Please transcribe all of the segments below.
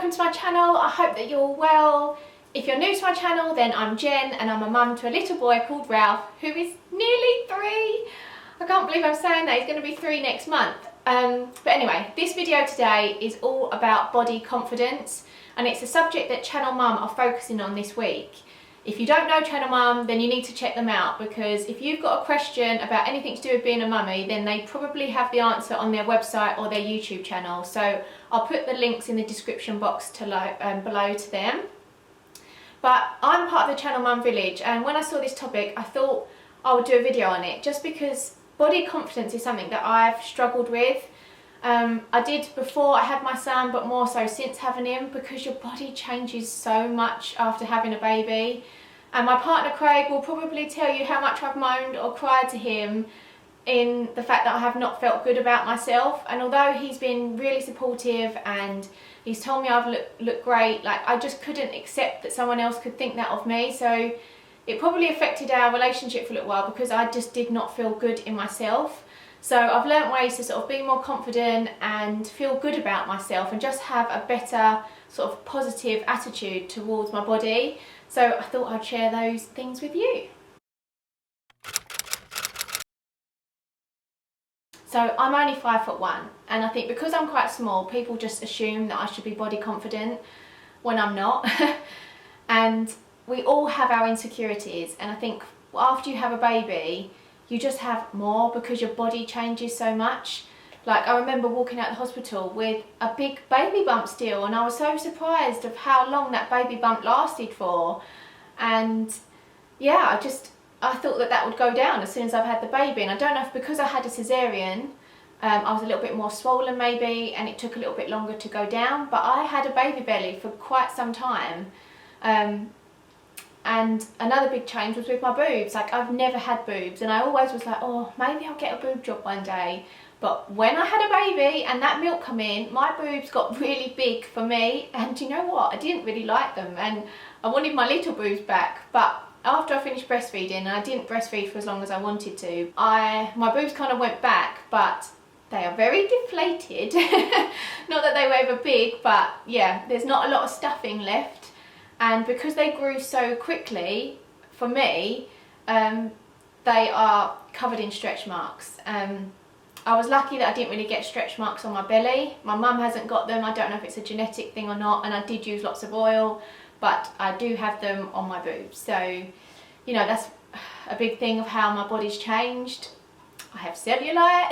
welcome to my channel. I hope that you're well. If you're new to my channel, then I'm Jen and I'm a mum to a little boy called Ralph who is nearly 3. I can't believe I'm saying that, he's going to be 3 next month. But anyway, this video today is all about body confidence, and it's a subject that Channel Mum are focusing on this week. If you don't know Channel Mum, then you need to check them out, because if you've got a question about anything to do with being a mummy, then they probably have the answer on their website or their YouTube channel. So I'll put the links in the description box below to them. But I'm part of the Channel Mum Village, and when I saw this topic, I thought I would do a video on it, just because body confidence is something that I've struggled with. I did before I had my son, but more so since having him, because your body changes so much after having a baby. And my partner Craig will probably tell you how much I've moaned or cried to him in the fact that I have not felt good about myself. And although he's been really supportive and he's told me I've looked great, like, I just couldn't accept that someone else could think that of me. So it probably affected our relationship for a little while, because I just did not feel good in myself. So I've learnt ways to sort of be more confident and feel good about myself and just have a better sort of positive attitude towards my body. So I thought I'd share those things with you. So I'm only 5'1", and I think because I'm quite small, people just assume that I should be body confident when I'm not. And we all have our insecurities, and I think after you have a baby, you just have more, because your body changes so much. Like, I remember walking out the hospital with a big baby bump still, and I was so surprised of how long that baby bump lasted for. And yeah, I thought that would go down as soon as I've had the baby. And I don't know if because I had a cesarean, I was a little bit more swollen maybe, and it took a little bit longer to go down. But I had a baby belly for quite some time. And another big change was with my boobs. Like, I've never had boobs, and I always was like, oh, maybe I'll get a boob job one day. But when I had a baby and that milk come in, my boobs got really big for me, and you know what? I didn't really like them, and I wanted my little boobs back. But after I finished breastfeeding, and I didn't breastfeed for as long as I wanted to, my boobs kind of went back, but they are very deflated. Not that they were ever big, but yeah, there's not a lot of stuffing left. And because they grew so quickly, for me, they are covered in stretch marks. I was lucky that I didn't really get stretch marks on my belly. My mum hasn't got them. I don't know if it's a genetic thing or not, and I did use lots of oil, but I do have them on my boobs. So, you know, that's a big thing of how my body's changed. I have cellulite,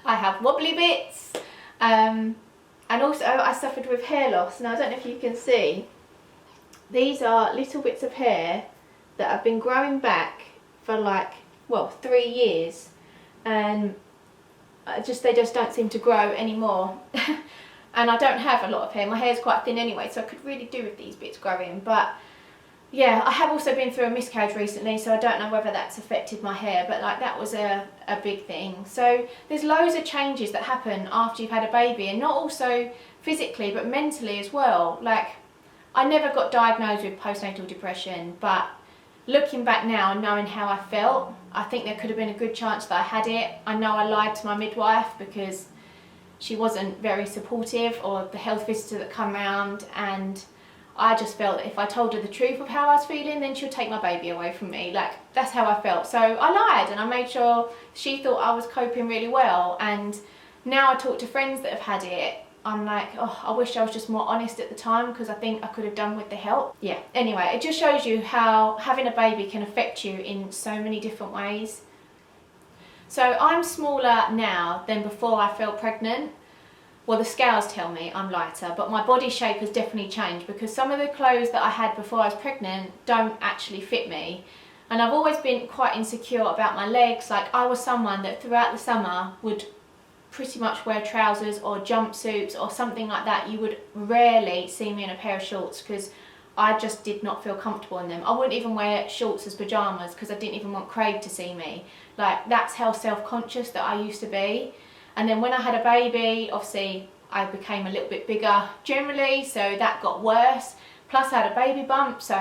I have wobbly bits, and also I suffered with hair loss. Now, I don't know if you can see. These are little bits of hair that have been growing back for like, well, 3 years, and they just don't seem to grow anymore. And I don't have a lot of hair. My hair's quite thin anyway, so I could really do with these bits growing. But yeah, I have also been through a miscarriage recently, so I don't know whether that's affected my hair, but like, that was a big thing. So there's loads of changes that happen after you've had a baby, and not also physically but mentally as well. Like, I never got diagnosed with postnatal depression, but looking back now and knowing how I felt, I think there could have been a good chance that I had it. I know I lied to my midwife because she wasn't very supportive, or the health visitor that come round, and I just felt that if I told her the truth of how I was feeling, then she'll take my baby away from me. Like, that's how I felt. So I lied, and I made sure she thought I was coping really well. And now I talk to friends that have had it, I'm like, oh, I wish I was just more honest at the time, because I think I could have done with the help. Yeah, anyway, it just shows you how having a baby can affect you in so many different ways. So I'm smaller now than before I fell pregnant. Well, the scales tell me I'm lighter, but my body shape has definitely changed, because some of the clothes that I had before I was pregnant don't actually fit me. And I've always been quite insecure about my legs. Like, I was someone that throughout the summer would pretty much wear trousers or jumpsuits or something like that. You would rarely see me in a pair of shorts, because I just did not feel comfortable in them. I wouldn't even wear shorts as pyjamas, because I didn't even want Craig to see me. Like, that's how self-conscious that I used to be. And then when I had a baby, obviously I became a little bit bigger generally, so that got worse. Plus I had a baby bump, so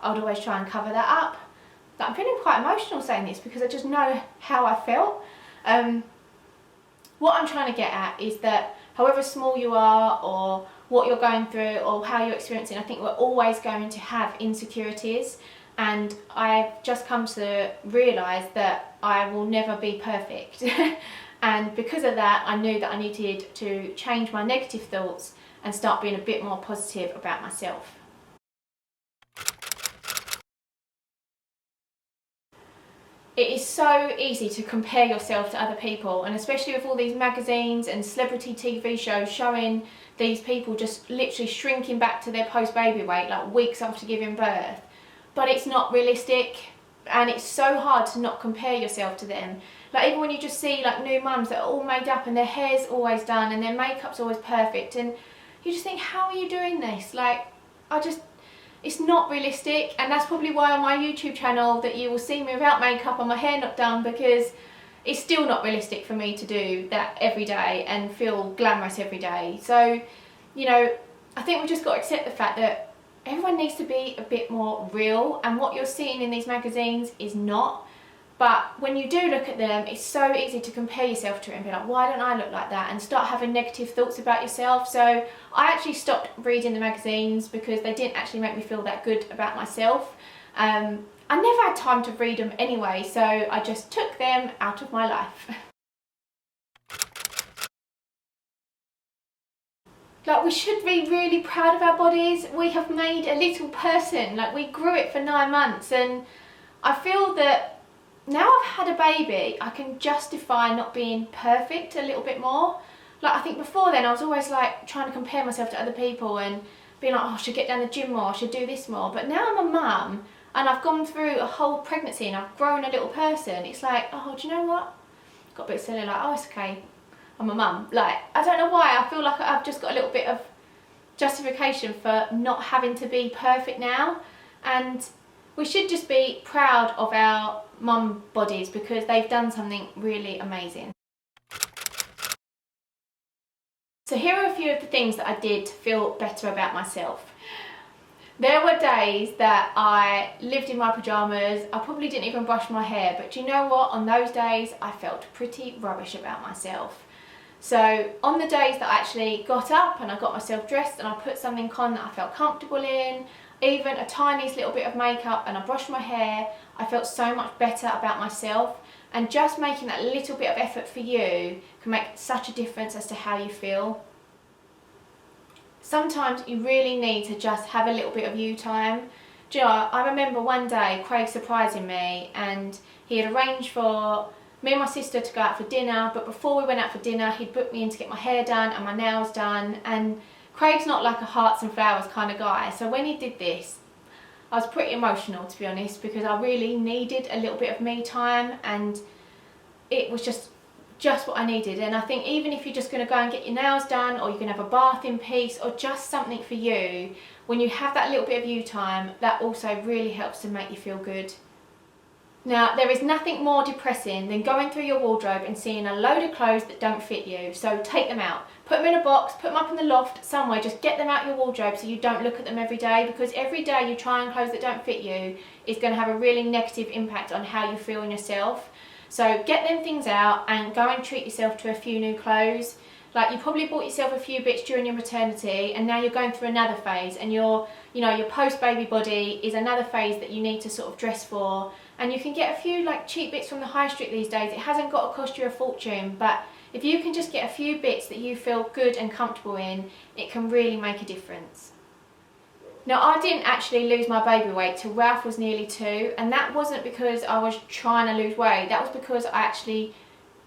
I would always try and cover that up. But I'm feeling quite emotional saying this, because I just know how I felt. What I'm trying to get at is that however small you are or what you're going through or how you're experiencing, I think we're always going to have insecurities, and I've just come to realise that I will never be perfect. And because of that, I knew that I needed to change my negative thoughts and start being a bit more positive about myself. It is so easy to compare yourself to other people, and especially with all these magazines and celebrity TV shows showing these people just literally shrinking back to their post-baby weight like weeks after giving birth. But it's not realistic, and it's so hard to not compare yourself to them. Like even when you just see like new mums that are all made up and their hair's always done and their makeup's always perfect, and you just think, how are you doing this? Like, it's not realistic. And that's probably why on my YouTube channel that you will see me without makeup and my hair not done, because it's still not realistic for me to do that every day and feel glamorous every day. So, you know, I think we've just got to accept the fact that everyone needs to be a bit more real, and what you're seeing in these magazines is not. But when you do look at them, it's so easy to compare yourself to it and be like, why don't I look like that? And start having negative thoughts about yourself. So I actually stopped reading the magazines because they didn't actually make me feel that good about myself. I never had time to read them anyway, so I just took them out of my life. Like, we should be really proud of our bodies. We have made a little person. Like, we grew it for 9 months, and I feel that now I've had a baby, I can justify not being perfect a little bit more. Like, I think before then I was always like trying to compare myself to other people and being like, oh, I should get down the gym more, I should do this more. But now I'm a mum and I've gone through a whole pregnancy and I've grown a little person. It's like, oh, do you know what? Got a bit silly, like, oh, it's okay, I'm a mum. Like, I don't know why, I feel like I've just got a little bit of justification for not having to be perfect now. And we should just be proud of our mum bodies because they've done something really amazing. So here are a few of the things that I did to feel better about myself. There were days that I lived in my pyjamas, I probably didn't even brush my hair, but do you know what? On those days I felt pretty rubbish about myself. So on the days that I actually got up and I got myself dressed and I put something on that I felt comfortable in, even a tiniest little bit of makeup, and I brushed my hair, I felt so much better about myself. And just making that little bit of effort for you can make such a difference as to how you feel. Sometimes you really need to just have a little bit of you time. Do you know, I remember one day Craig surprising me, and he had arranged for me and my sister to go out for dinner, but before we went out for dinner he'd booked me in to get my hair done and my nails done. And Craig's not like a hearts and flowers kind of guy, so when he did this, I was pretty emotional, to be honest, because I really needed a little bit of me time, and it was just what I needed. And I think even if you're just going to go and get your nails done, or you can have a bath in peace, or just something for you, when you have that little bit of you time, that also really helps to make you feel good. Now, there is nothing more depressing than going through your wardrobe and seeing a load of clothes that don't fit you. So take them out. Put them in a box, put them up in the loft somewhere, just get them out your wardrobe so you don't look at them every day, because every day you try on clothes that don't fit you is going to have a really negative impact on how you feel in yourself. So get them things out and go and treat yourself to a few new clothes. Like, you probably bought yourself a few bits during your maternity, and now you're going through another phase, and your post-baby body is another phase that you need to sort of dress for. And you can get a few like cheap bits from the high street these days. It hasn't got to cost you a fortune, but if you can just get a few bits that you feel good and comfortable in, it can really make a difference. Now, I didn't actually lose my baby weight till Ralph was nearly 2, and that wasn't because I was trying to lose weight, that was because I actually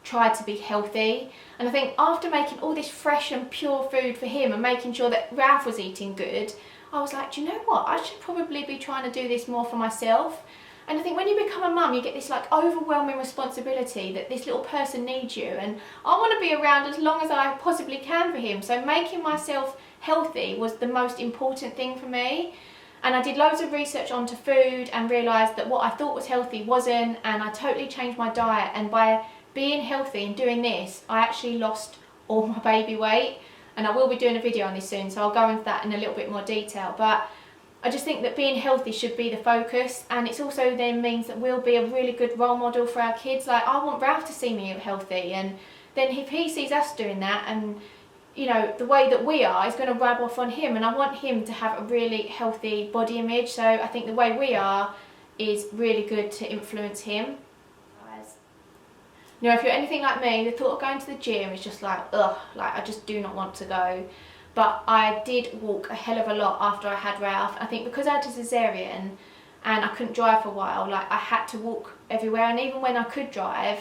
tried to be healthy. And I think after making all this fresh and pure food for him and making sure that Ralph was eating good, I was like, do you know what, I should probably be trying to do this more for myself. And I think when you become a mum, you get this like overwhelming responsibility that this little person needs you, and I want to be around as long as I possibly can for him. So making myself healthy was the most important thing for me. And I did loads of research onto food and realised that what I thought was healthy wasn't, and I totally changed my diet. And by being healthy and doing this, I actually lost all my baby weight. And I will be doing a video on this soon, so I'll go into that in a little bit more detail. But I just think that being healthy should be the focus, and it's also then means that we'll be a really good role model for our kids. Like, I want Ralph to see me healthy, and then if he sees us doing that, and you know, the way that we are is going to rub off on him, and I want him to have a really healthy body image. So I think the way we are is really good to influence him. You know, if you're anything like me, the thought of going to the gym is just like, ugh, like I just do not want to go. But I did walk a hell of a lot after I had Ralph. I think because I had a cesarean and I couldn't drive for a while, like I had to walk everywhere. And even when I could drive,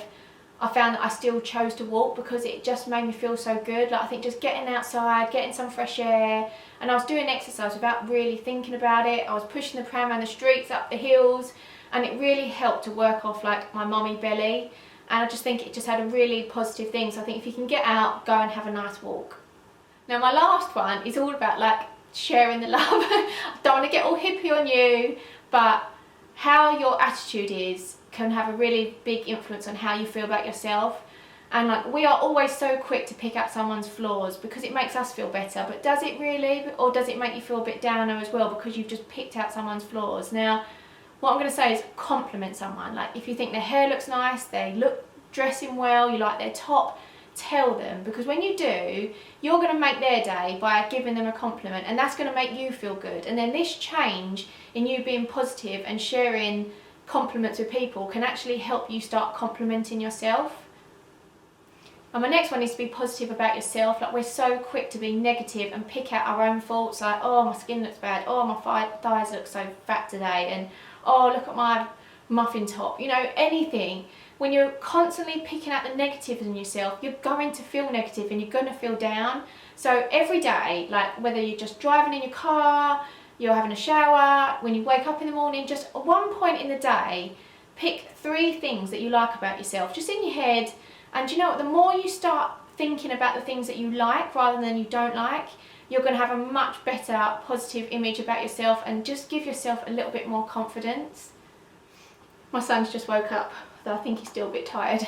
I found that I still chose to walk because it just made me feel so good. Like I think just getting outside, getting some fresh air, and I was doing exercise without really thinking about it. I was pushing the pram around the streets, up the hills, and it really helped to work off like my mummy belly. And I just think it just had a really positive thing. So I think if you can get out, go and have a nice walk. Now my last one is all about like sharing the love. I don't want to get all hippie on you, but how your attitude is can have a really big influence on how you feel about yourself. And like we are always so quick to pick up someone's flaws because it makes us feel better, but does it really? Or does it make you feel a bit downer as well because you've just picked out someone's flaws? Now what I'm going to say is compliment someone. Like if you think their hair looks nice, they look dressing well, you like their top, tell them, because when you do, you're going to make their day by giving them a compliment, and that's going to make you feel good. And then this change in you being positive and sharing compliments with people can actually help you start complimenting yourself. And my next one is to be positive about yourself. Like we're so quick to be negative and pick out our own faults, like, oh, my skin looks bad, oh, my thighs look so fat today, and oh, look at my muffin top, you know, anything. When you're constantly picking out the negatives in yourself, you're going to feel negative and you're going to feel down. So every day, like whether you're just driving in your car, you're having a shower, when you wake up in the morning, just at one point in the day, pick 3 things that you like about yourself, just in your head. And you know what, the more you start thinking about the things that you like rather than you don't like, you're going to have a much better positive image about yourself and just give yourself a little bit more confidence. My son's just woke up, though I think he's still a bit tired.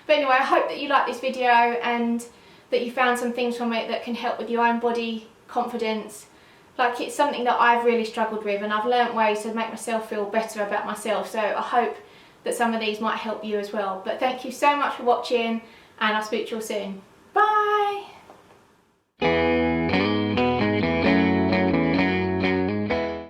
But anyway, I hope that you liked this video and that you found some things from it that can help with your own body confidence. Like it's something that I've really struggled with, and I've learnt ways to make myself feel better about myself. So I hope that some of these might help you as well. But thank you so much for watching, and I'll speak to you all soon. Bye!